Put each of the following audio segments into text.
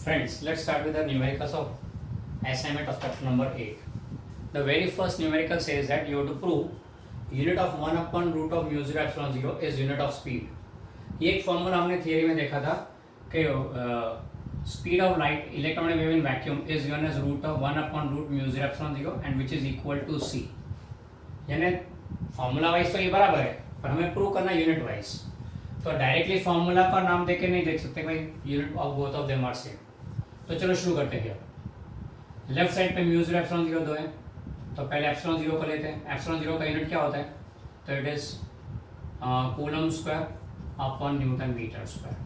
Friends, let's start with the numericals of assignment of chapter number 8. The very first numerical says that you have to prove unit of 1 upon root of mu 0 epsilon 0 is unit of speed. ये एक formula हमने theory में देखा था कि speed of light electronic wave in vacuum is given as root of 1 upon root mu 0 epsilon 0 and which is equal to c. यानी formula wise तो ये बराबर है पर हमें प्रूव करना यूनिट वाइज. तो डायरेक्टली फॉर्मूला का नाम देके नहीं देख सकते भाई unit of both of them are same. तो चलो शुरू करते हैं. लेफ्ट साइड पे म्यू 0 एप्सिलॉन 0 दो है तो पहले एप्सिलॉन 0 को लेते हैं. एप्सिलॉन 0 का यूनिट क्या होता है? तो it is coulomb square upon newton metre square.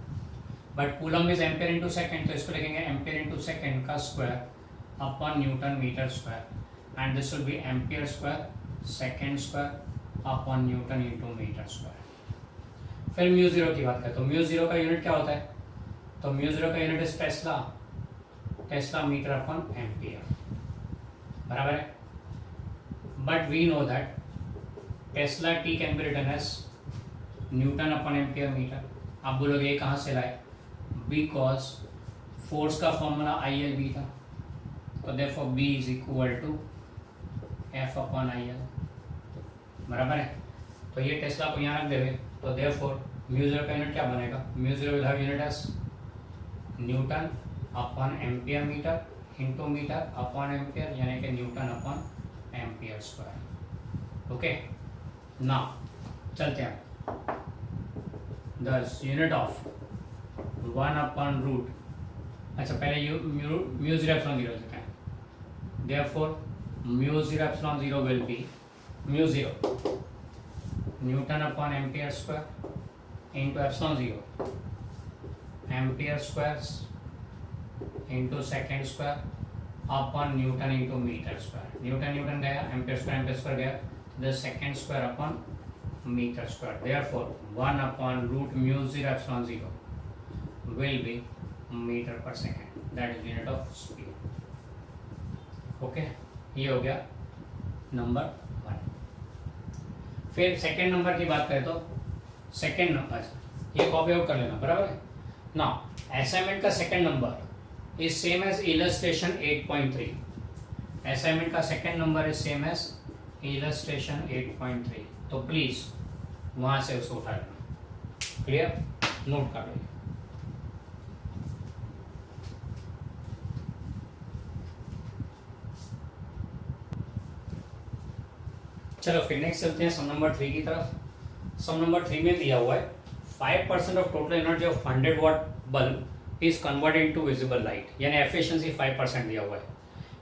But coulomb is ampere into second तो इसको लिखेंगे एम्पियर इनटू सेकंड का square upon newton metre square and this will be ampere square second square upon newton into metre square. फिर mu 0 की बात करें तो mu 0 का यूनिट क्या होता है? तो म्यू 0 का unit is tesla metre upon ampere. बराबर है. But we know that tesla T can be written as newton upon ampere metre. आप बोलोगे ये कहाँ से लाए? बिकॉज फोर्स का फॉर्मूला ILB था तो therefore B is equal to F upon IL. बराबर है. तो ये टेस्ला को यहाँ रख देवे तो देयरफॉर म्यू 0 का यूनिट क्या बनेगा? Mu 0 will have unit as newton upon ampere metre into metre upon ampere यानी कि newton upon ampere square. Okay now चलते हैं. दस यूनिट ऑफ 1 अपॉन रूट. अच्छा पहले म्यू 0 एप्सिलॉन 0 लिखते हैं. Therefore mu 0 epsilon 0 will be mu 0 newton upon ampere square into epsilon 0 ampere square into second square upon newton into metre square. Newton गया ampere square गया the second square upon meter square. Therefore 1 upon root mu 0 epsilon 0 will be meter per second. That is unit of speed. Okay, ये हो गया number 1. फिर second number की बात करें तो सेकेंड नंबर ये कॉपी आउट कर लेना. बराबर है. नाउ असाइनमेंट का second number is same as illustration 8.3. Assignment का second number is same as illustration 8.3. तो प्लीज वहां से उसको उठा लेना. क्लियर? नोट कर लो. चलो फिर नेक्स्ट चलते हैं सम नंबर 3 की तरफ. सम नंबर 3 में दिया हुआ है 5% of total energy of 100 watt bulb is converted into visible light. यानी एफिशिएंसी 5% दिया हुआ है.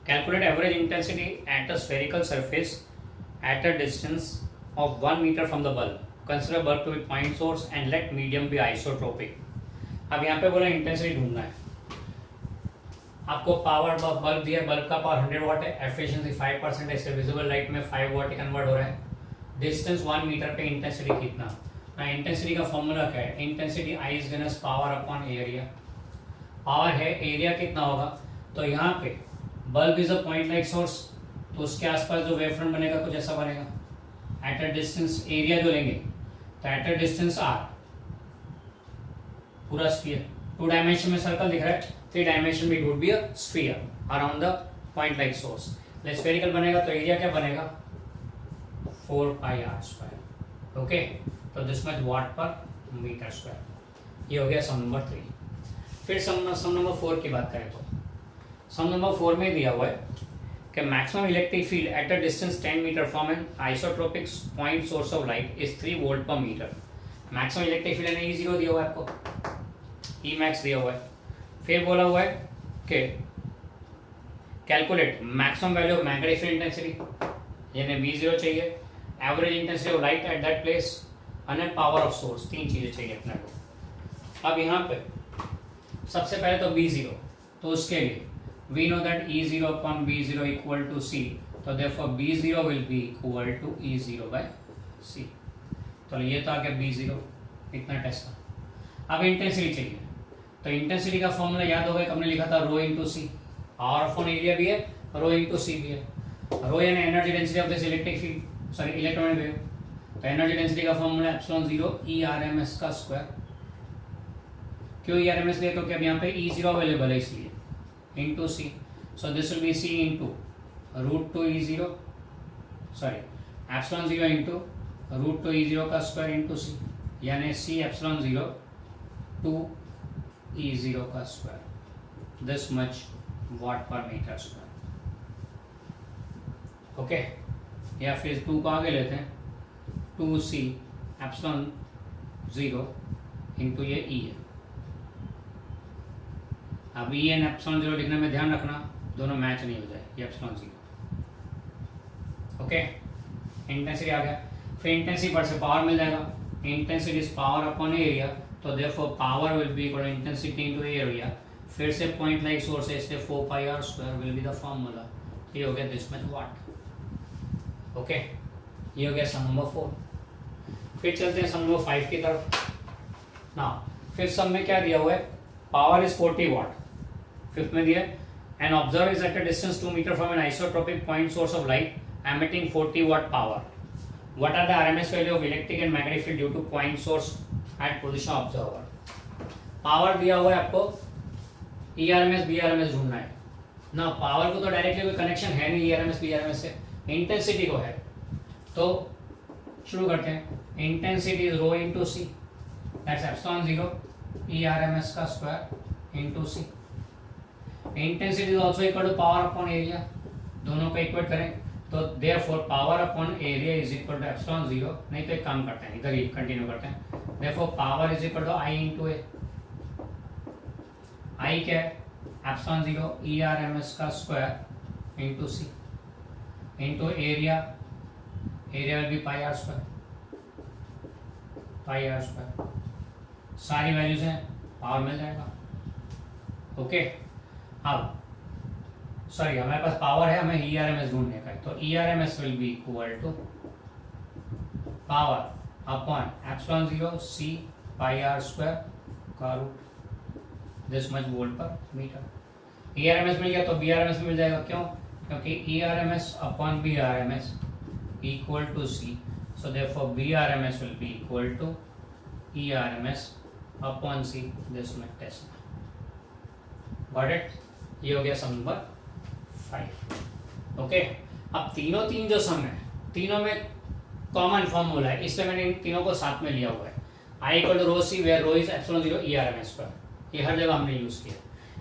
Calculate average intensity at a spherical surface at a distance of 1 meter from the bulb. Consider bulb to be point source and let medium be isotropic. अब यहाँ पे बोला intensity ढूंढना है. आपको पावर बल्ब दिया. बल्ब का पावर 100 वाट है. एफिशिएंसी 5% है इससे विजिबल लाइट में 5 वाट कन्वर्ट हो रहा है. डिस्टेंस 1 मीटर पे इंटेंसिटी कितना? ना इंटेंसिटी का फॉर्मूला क्या है? Intensity I is given as power upon area. Power है एरिया कितना होगा? तो यहाँ पे bulb is a point light source तो उसके आसपास जो वेव फ्रंट बनेगा कुछ ऐसा बनेगा. एट अ डिस्टेंस एरिया जो लेंगे तो एट अ डिस्टेंस R पूरा स्फीयर 2 डायमेंशन में सर्कल दिख रहा है. 3 डायमेंशन में it would be a sphere around the point like source. Spherical बनेगा तो एरिया क्या बनेगा? 4 पाई R स्क्वायर. ओके तो this much watt per metre square. ये हो गया सम नंबर 3. फिर सम नंबर 4 की बात करें तो सम नंबर 4 में दिया हुआ है कि maximum electric field at a distance 10 meter from an isotropic point source of light is 3 volt per meter. maximum electric field ने E0 दिया हुआ है आपको. Emax दिया हुआ है. फिर बोला हुआ है कि calculate maximum value of magnetic field intensity यानी V0 चाहिए. Average intensity of light at that place और पावर ऑफ सोर्स. 3 चीजें चाहिए अपने को. अब यहाँ पे सबसे पहले तो V0 तो उसके लिए we know that E0 upon B0 equal to C. तो therefore B0 will be equal to E0 by C. तो ये तो आ गया B0 इतना टेस्ट. अब इंटेंसिटी चाहिए तो इंटेंसिटी का फॉर्मूला याद होगा. हमने लिखा था रो इंटू सी. R अपॉन एरिया भी है रो इंटू सी भी है. रो यानी energy density of this electric field sorry electronic wave. तो एनर्जी डेंसिटी का फॉर्मूला एप्सिलॉन 0 E RMS का स्क्वायर क्यों ERMS लिए? क्योंकि अब यहाँ पे E0 अवेलेबल है इसलिए, into C. So this will be C into √2 E0, sorry epsilon 0 into √2 E0 का स्क्वायर इंटू सी, यानी सी एप्सिलॉन 0 2 E0 का square, this much watt per metre square. Okay, या फिर 2 को आगे लेते हैं, 2C एप्सिलॉन 0 इंटू ये E है. अब E एंड एप्सिलॉन 0 लिखने में ध्यान रखना दोनों मैच नहीं हो जाए, ये एप्सिलॉन 0. ओके, इंटेंसिटी आ गया. फिर इंटेंसिटी पर से पावर मिल जाएगा. Intensity is power upon area, तो therefore power will be equal to intensity into area. फिर से पॉइंट लाइक सोर्स है इसलिए 4πr² will be the formula. ये हो गया दिस मच वाट. ओके, ये हो गया सम नंबर 4. फिर चलते हैं सम नंबर 5 की तरफ. ना फिफ्थ सम में क्या दिया हुआ है? Power is 40 watt. फिफ्थ में दिया है an observer is at a distance 2 metre from an isotropic point source of light emitting 40 watt power. What are the RMS value of electric and magnetic field due to point source at position of observer? Power दिया हुआ है आपको, ERMS BRMS ढूंढना है ना. Power को तो directly कोई कनेक्शन है नहीं ERMS BRMS से, इंटेंसिटी को है. तो शुरू करते हैं. Intensity is rho into C, that's epsilon 0 ERMS का square into C. Intensity is also equal to power upon area, दोनों को इक्वेट करें तो therefore power upon area is equal to epsilon 0. नहीं तो एक काम करते हैं, इधर ही कंटिन्यू करते हैं. Therefore power is equal to I into A. I क्या है? एप्सिलॉन 0 ERMS का square into c into area. Area will be πr². सारी वैल्यूज हैं, पावर मिल जाएगा. ओके, अब सॉरी हमारे पास पावर है, हमें ERMS ढूंढने का है. तो ERMS will be equal to power upon epsilon 0 C πr² का रूट, दिस मच वोल्ट पर मीटर. ERMS मिल गया तो BRMS मिल जाएगा. क्यों? क्योंकि ERMS upon BRMS equal to C. So therefore BRMS will be equal to ERMS upon C, this much tesla. Got it? ये हो गया सम नंबर 5. ओके, अब तीन जो सम है, तीनों में कॉमन फॉर्मूला है, इसलिए मैंने इन तीनों को साथ में लिया हुआ है. I equal to rho c where rho is epsilon 0 ERMS पर. ये हर जगह हमने यूज किया.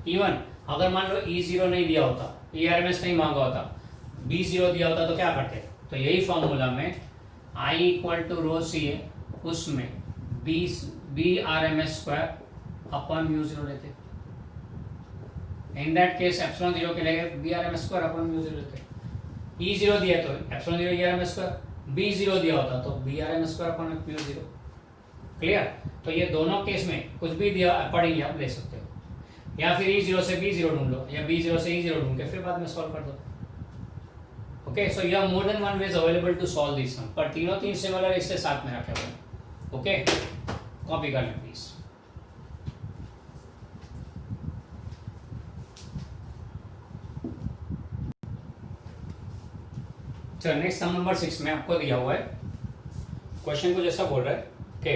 इवन अगर मान लो E0 नहीं दिया होता, ERMS नहीं मांगा होता, B0 दिया होता तो क्या करते? तो यही फॉर्मूला में आई इक्वल टू रो सी है, उसमें BRMS स्क्वायर अपॉन μ0 लेते. इन दैट केस एप्सिलॉन 0 के लिए BRMS स्क्वायर अपॉन μ0 लेते. E0 दिया तो एप्सिलॉन 0 ERMS स्क्वायर, B0 दिया होता तो BRMS स्क्वायर अपॉन μ0. क्लियर? तो ये दोनों केस में कुछ भी दिया अकॉर्डिंगली आप ले सकते हो, या फिर E0 से B0 ढूंढ लो, या B0 से E0 ढूंढ के फिर बाद में सॉल्व कर दो. Okay, so you have more than one ways available to solve this sum, पर तीन सिमिलर इससे साथ में रखे हुए. ओके, कॉपी कर लें प्लीज. चलो नेक्स्ट सम नंबर 6 में आपको दिया हुआ है. क्वेश्चन को जैसा बोल रहा है कि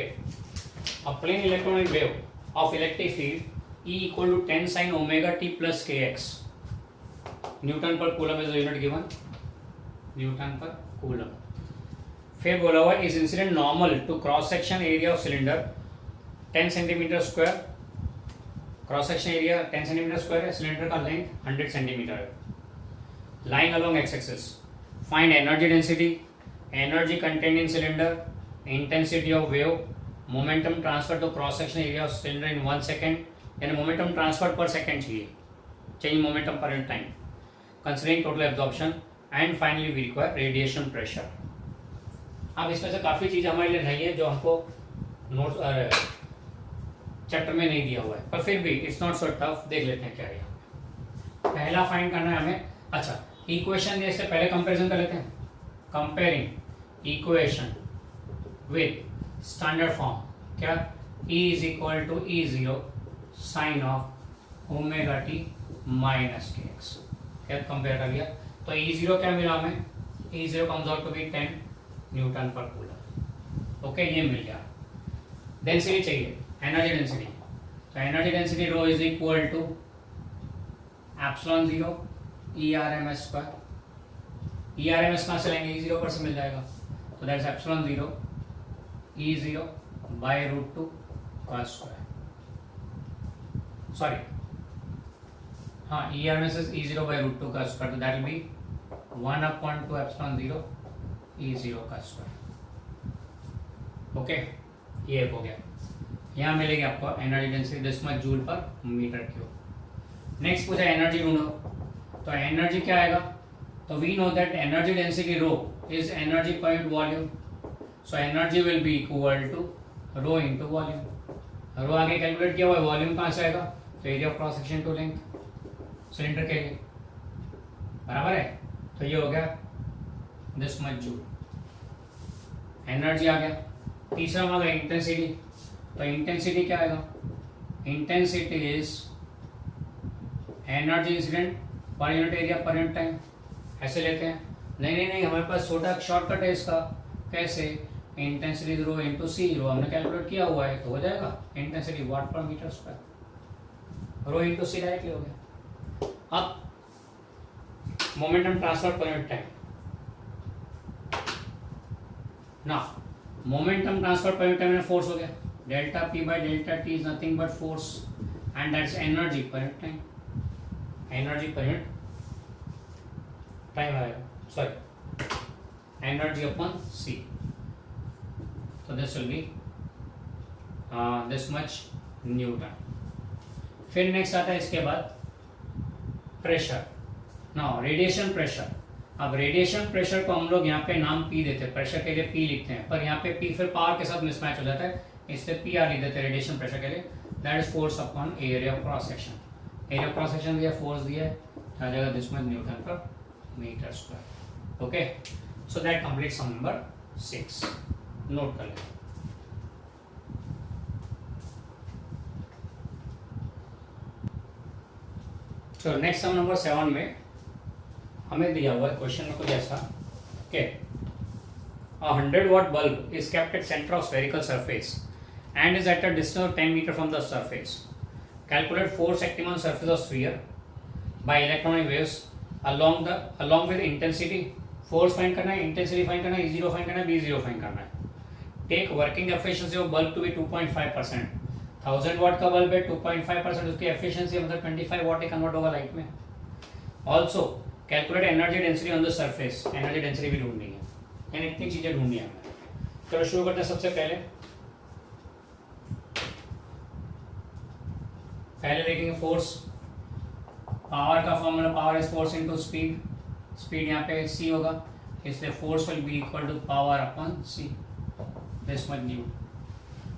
a plane electronic wave of electric field E equal to 10 sin omega t plus kx. Newton पर coulomb is unit given, newton पर कूलम. फिर बोला हुआ is incident normal to cross section area of cylinder 10 centimetre square. Cross section area 10 centimetre square है, cylinder का length 100 centimetre है. Lying along x axis. Find energy density, energy contained in cylinder, intensity of wave, momentum transfer to cross section area of cylinder in 1 second. यानी momentum transfer per second चाहिए, change momentum per time, considering total absorption, and finally we require radiation pressure. अब इसमें से काफ़ी चीज़ हमारे लिए नहीं है जो हमको नोट्स चैप्टर में नहीं दिया हुआ है, पर फिर भी इट्स नॉट सो टफ. देख लेते हैं क्या है. पहला फाइंड करना है हमें. अच्छा, इक्वेशन इससे पहले कंपैरिजन कर लेते हैं. Comparing equation with standard form. क्या? E is equal to E0 sine of omega T minus kx. क्या कंपेयर कर लिया तो E0 क्या मिला हमें? E0 comes out to be 10 newton पर कूलम. ओके, ये मिल गया. डेंसिटी चाहिए, एनर्जी डेंसिटी. तो energy density rho is equal to epsilon 0 ERMS square. ERMS कहाँ से लेंगे, E0 पर से मिल जाएगा, तो that is epsilon 0 E0 bye √2 का स्क्वायर। सॉरी, हाँ, ERMS इज E0 बाय √2 का स्क्वायर, तो that will be 1/2 epsilon 0 E0 का स्क्वायर। ओके, ये हो गया। यहाँ मिलेगी आपको energy density this much joule per meter cube. Next पूछा एनर्जी ढूंढो, तो एनर्जी क्या आएगा, तो we know that energy density rho is energy per unit volume, so energy will be equal to rho into volume. Rho आगे calculate किया हुआ है, वॉल्यूम कहाँ से आएगा, तो area of cross section two length cylinder के लिए, बराबर है। तो ये हो गया दिस मच जूल, एनर्जी आ गया। तीसरा आ गया इंटेंसिटी, तो इंटेंसिटी क्या आएगा, intensity is energy incident per unit area पर यूनिट टाइम, ऐसे लेते हैं। नहीं, हमारे पास छोटा शॉर्टकट है इसका, कैसे, इंटेंसिटी रो इंटू सी, रो हमने कैलकुलेट किया हुआ है तो हो जाएगा intensity watt per metre square, rho into c directly हो गया। अब momentum transfer per unit time, ना momentum transfer per unit time में फोर्स हो गया, delta p by delta t is nothing but force and that's energy per unit time, energy per unit time आएगा, sorry energy upon c, तो this will be this much newton. फिर next आता है इसके बाद pressure, now radiation pressure. अब radiation pressure को हम लोग यहाँ पे नाम P देते हैं, प्रेशर के लिए P लिखते हैं, पर यहाँ पे P फिर पावर के साथ मिसमैच हो जाता है, इसलिए PR लिख देते हैं रेडिएशन प्रेशर के लिए, that is force upon area of cross section. Area of cross section दिया, फोर्स दिया है, आ जाएगा दिस मच न्यूटन पर metre square. Okay, so that complete sum number 6, note कर लें। तो नेक्स्ट सम नंबर 7 में हमें दिया हुआ है क्वेश्चन में कुछ ऐसा कि a 100 watt bulb is kept at center of spherical surface and is at a distance of 10 meter from the surface. Calculate force acting on surface of sphere by electronic waves along with intensity. Force find करना है, intensity find करना है, E0 find करना है, B0 find करना है। Take working efficiency of bulb to be 2.5%. 1000 watt का bulb है, 2.5% उसकी एफिशिएंसी मतलब 25 वाट ही कन्वर्ट होगा लाइट में। Also calculate energy density on the surface, energy density भी ढूंढनी है, यानी इतनी चीजें ढूंढनी है हमें। चलो शुरू करते हैं। सबसे पहले देखेंगे फोर्स। पावर का formula, power is force into speed, speed यहाँ पे c होगा, इसलिए force will be equal to power upon c, this much new.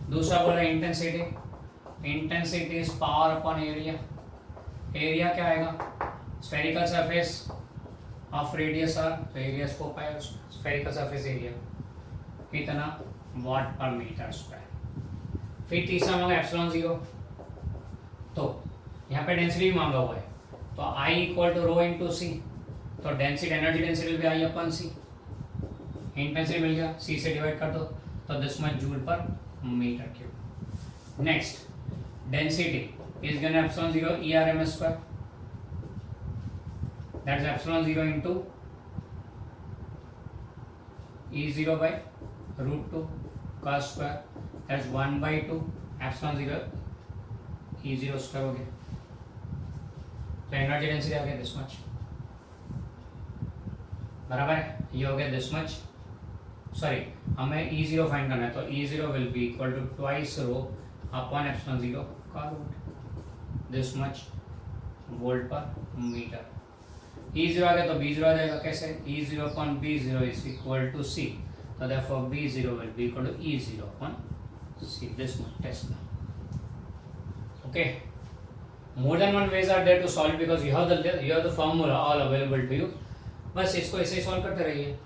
दूसरा बोला intensity, intensity is power upon area, area क्या आएगा, spherical surface of radius R, तो area scope है, स्फेरिकल सरफेस एरिया कितना, वाट पर मीटर स्क्वायर। फिर तीसरा मांगा एप्सिलॉन 0, तो यहाँ पे डेंसिटी भी मांगा हुआ है, तो I equal to rho into c, तो डेंसिटी एनर्जी डेंसिटी भी I अपन सी, इंटेंसिटी मिल गया, C से डिवाइड कर दो, तो this much joule per meter cube. Next density is given epsilon 0 ERMS square, that is epsilon 0 into E0 by √2 cos square, that is 1/2 epsilon 0 E0 square हो गया। तो energy density आ गया दिस मच, बराबर है, ये हो गया दिस मच। सॉरी, हमें E0 फाइंड करना है, तो E0 will be equal to twice rho upon epsilon 0 का रूट, दिस मच वोल्ट पर मीटर। E0 आ गया तो B0 आ जाएगा, कैसे, E0 upon B0 is equal to C, तो therefore B0 will be equal to E0 upon C, this much Tesla. Okay, more than one ways are there to solve because you have the formula all available to you. बस इसको ऐसे ही solve करते रहिए।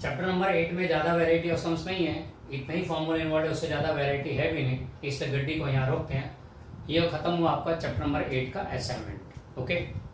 Chapter number 8 में ज़्यादा variety of sums नहीं है, इतना ही फॉर्मूला इन्वॉल्व है, उससे ज़्यादा वैरायटी है भी नहीं, इससे गड्डी को यहाँ रोकते हैं। ये खत्म हुआ आपका चैप्टर नंबर 8 का असाइनमेंट। ओके।